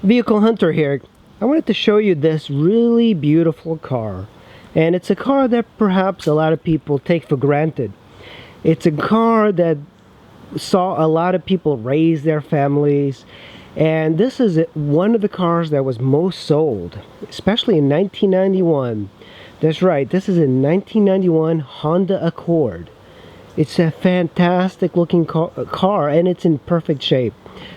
Vehicle Hunter here. I wanted to show you this really beautiful car, and it's a car that perhaps a lot of people take for granted. It's a car that saw a lot of people raise their families, and this is one of the cars that was most sold, especially in 1991. That's right, this is a 1991 Honda Accord. It's a fantastic looking car, and it's in perfect shape.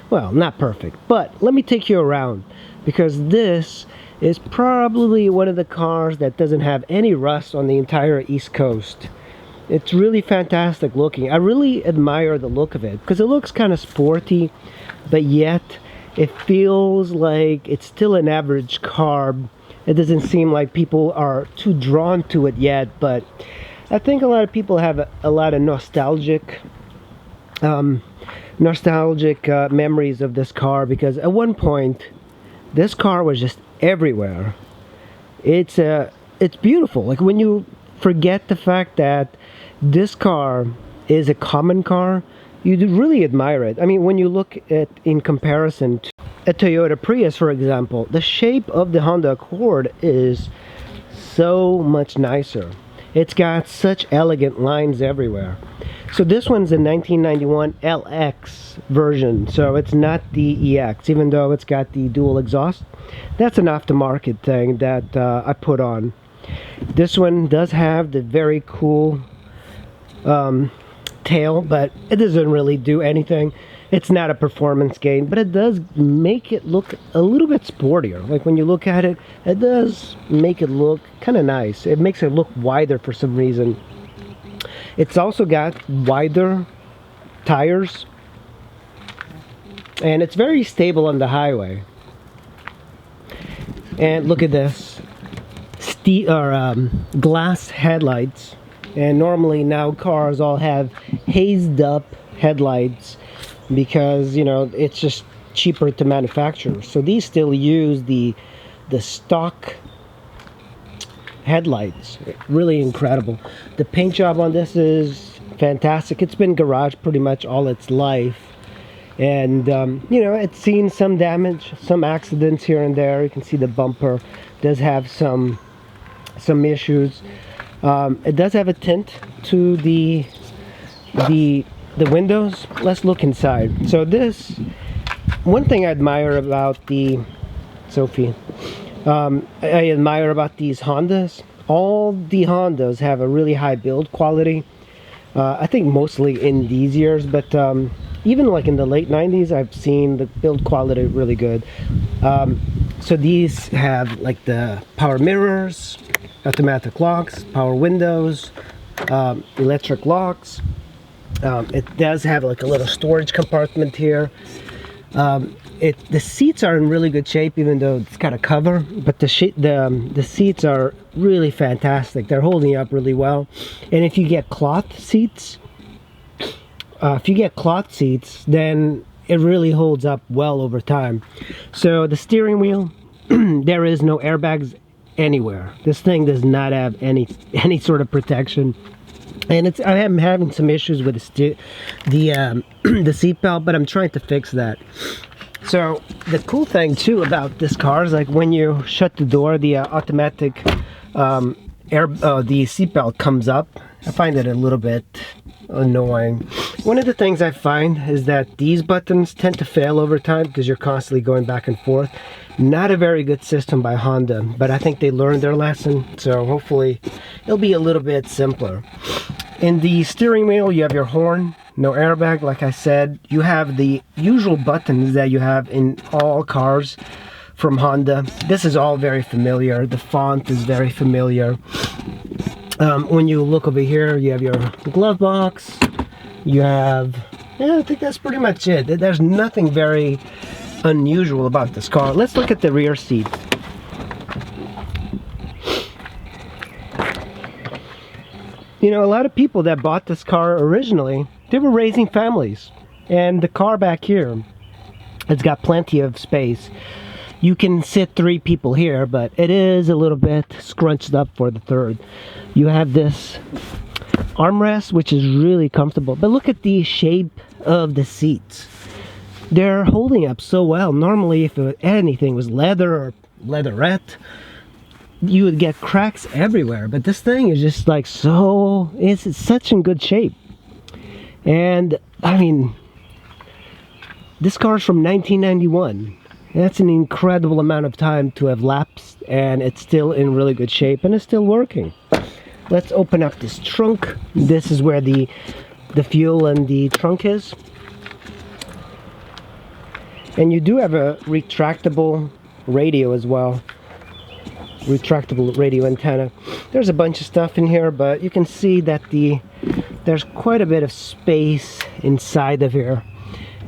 Well, not perfect, but let me take you around, because this is probably one of the cars that doesn't have any rust on the entire East Coast. It's really fantastic looking. I really admire the look of it, because it looks kind of sporty, but yet it feels like it's still an average car. It doesn't seem like people are too drawn to it yet, but I think a lot of people have a lot of nostalgic memories of this car, because at one point this car was just everywhere. It's beautiful. Like, when you forget the fact that this car is a common car, you do really admire it. I mean, when you look at in comparison to a Toyota Prius, for example, the shape of the Honda Accord is so much nicer. It's got such elegant lines everywhere. So this one's a 1991 LX version, so it's not the EX, even though it's got the dual exhaust. That's an aftermarket thing that I put on. This one does have the very cool tail, but it doesn't really do anything. It's not a performance gain, but it does make it look a little bit sportier. Like, when you look at it, it does make it look kind of nice. It makes it look wider for some reason. It's also got wider tires, and it's very stable on the highway. And look at this, glass headlights. And normally now cars all have hazed up headlights, because, you know, it's just cheaper to manufacture. So these still use the stock headlights. Really incredible. The paint job on this is fantastic. It's been garage pretty much all its life, and you know, it's seen some damage, some accidents here and there. You can see the bumper does have some issues. It does have a tint to the windows. Let's look inside. So this, one thing I admire about the I admire about these Hondas, all the Hondas have a really high build quality. I think mostly in these years, but even like in the late 90s, I've seen the build quality really good. So these have like the power mirrors, automatic locks, power windows, electric locks. It does have like a little storage compartment here. The seats are in really good shape, even though it's got a cover, but the seats are really fantastic. They're holding up really well. And if you get cloth seats, then it really holds up well over time. So the steering wheel, there is no airbags anywhere. This thing does not have any sort of protection. And I am having some issues with the seat belt, but I'm trying to fix that. So the cool thing too about this car is, like, when you shut the door, the automatic the seatbelt comes up. I find it a little bit annoying. One of the things I find is that these buttons tend to fail over time, because you're constantly going back and forth. Not a very good system by Honda, but I think they learned their lesson, so hopefully it'll be a little bit simpler. In the steering wheel, you have your horn, no airbag, like I said. You have the usual buttons that you have in all cars from Honda. This is all very familiar. The font is very familiar. When you look over here, you have your glove box. You have, I think that's pretty much it. There's nothing very unusual about this car. Let's look at the rear seat. You know, a lot of people that bought this car originally, they were raising families. And the car back here, it's got plenty of space. You can sit 3 people here, but it is a little bit scrunched up for the third. You have this armrest, which is really comfortable. But look at the shape of the seats. they're holding up so well. Normally if anything was leather or leatherette, you would get cracks everywhere, but this thing is just like so, it's such in good shape. And I mean, this car is from 1991. That's an incredible amount of time to have lapsed, and it's still in really good shape and it's still working. Let's open up this trunk. This is where the fuel and the trunk is. And you do have a retractable radio as well. Retractable radio antenna. There's a bunch of stuff in here, but you can see that there's quite a bit of space inside of here.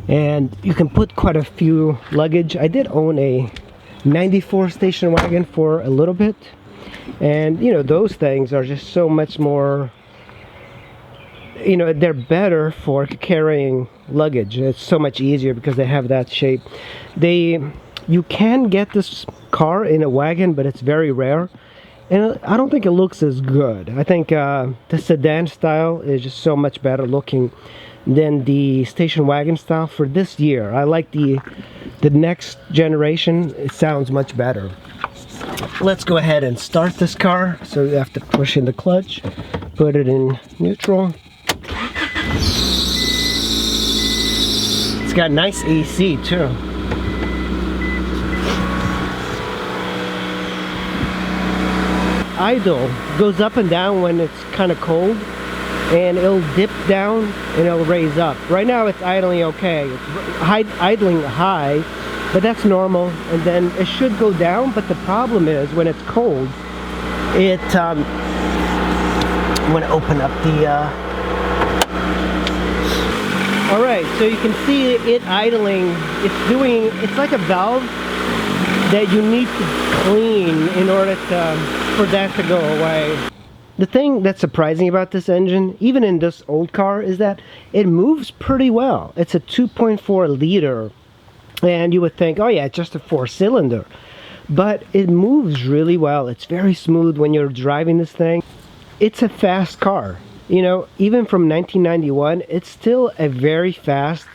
And you can put quite a few luggage. I did own a 94 station wagon for a little bit. And, you know, those things are just so much more, you know, they're better for carrying luggage. It's so much easier because they have that shape. You can get this car in a wagon, but it's very rare. And I don't think it looks as good. I think the sedan style is just so much better looking than the station wagon style for this year. I like the next generation. It sounds much better. Let's go ahead and start this car. So you have to push in the clutch, put it in neutral. It's got nice AC too. Idle goes up and down when it's kind of cold, and it'll dip down and it'll raise up. Right now it's idling okay. It's idling high, but that's normal, and then it should go down. But the problem is when it's cold, it I'm gonna open up the all right, so you can see it idling. It's like a valve that you need to clean in order for that to go away. The thing that's surprising about this engine, even in this old car, is that it moves pretty well. It's a 2.4 liter, and you would think, oh yeah, it's just a 4-cylinder. But it moves really well. It's very smooth when you're driving this thing. It's a fast car. You know, even from 1991, it's still a very fast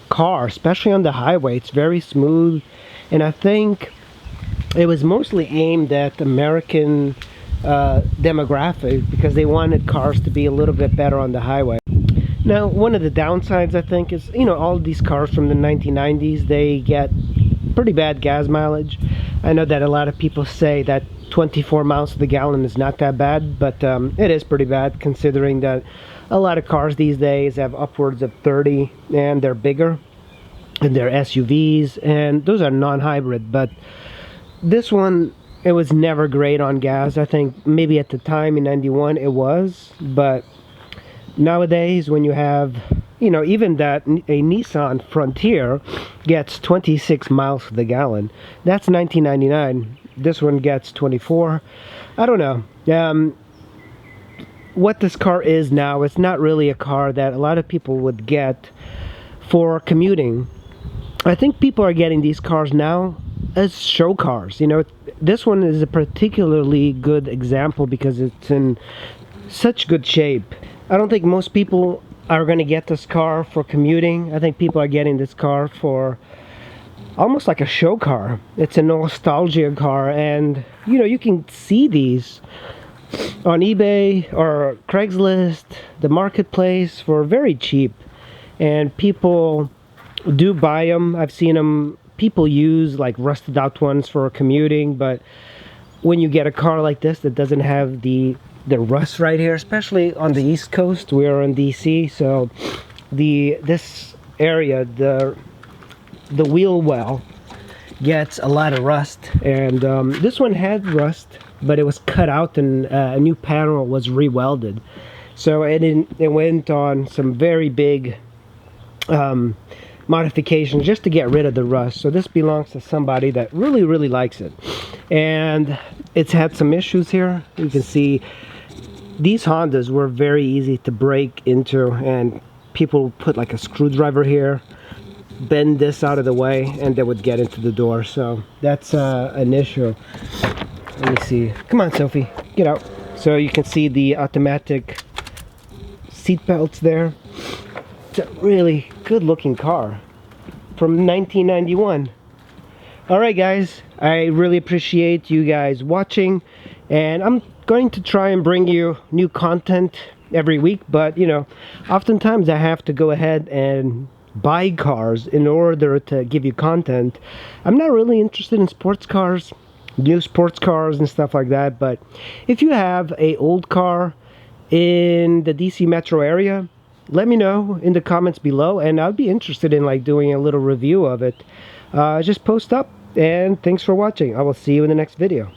car, especially on the highway. It's very smooth, and I think it was mostly aimed at American demographic because they wanted cars to be a little bit better on the highway. Now, one of the downsides, I think, is, you know, all these cars from the 1990s, they get pretty bad gas mileage. I know that a lot of people say that 24 miles to the gallon is not that bad, but it is pretty bad considering that a lot of cars these days have upwards of 30, and they're bigger, and they're SUVs, and those are non-hybrid. But this one, it was never great on gas. I think maybe at the time in 91 it was, but nowadays when you have, you know, even that a Nissan Frontier gets 26 miles to the gallon. That's 1999. This one gets 24. I don't know. What this car is now, it's not really a car that a lot of people would get for commuting. I think people are getting these cars now as show cars. You know, this one is a particularly good example because it's in such good shape. I don't think most people are going to get this car for commuting. I think people are getting this car for almost like a show car. It's a nostalgia car, and you know, you can see these on eBay or Craigslist, the marketplace, for very cheap, and people do buy them. I've seen them. People use like rusted out ones for commuting, but when you get a car like this that doesn't have the rust right here, especially on the East Coast, we are in DC, so this area, the wheel well gets a lot of rust, and this one had rust, but it was cut out and a new panel was re-welded, so it went on some very big modifications just to get rid of the rust. So this belongs to somebody that really likes it, and it's had some issues here. You can see these Hondas were very easy to break into, and people put like a screwdriver here, bend this out of the way, and they would get into the door. So that's an issue. Let me see. Come on, Sophie, get out. So you can see the automatic seat belts there. It's a really good looking car. from 1991. Alright guys, I really appreciate you guys watching, and I'm going to try and bring you new content every week, but you know, oftentimes I have to go ahead and buy cars in order to give you content. I'm not really interested in sports cars, new sports cars and stuff like that, but if you have a old car in the DC metro area, let me know in the comments below, and I'd be interested in like doing a little review of it. Just post up, and thanks for watching. I will see you in the next video.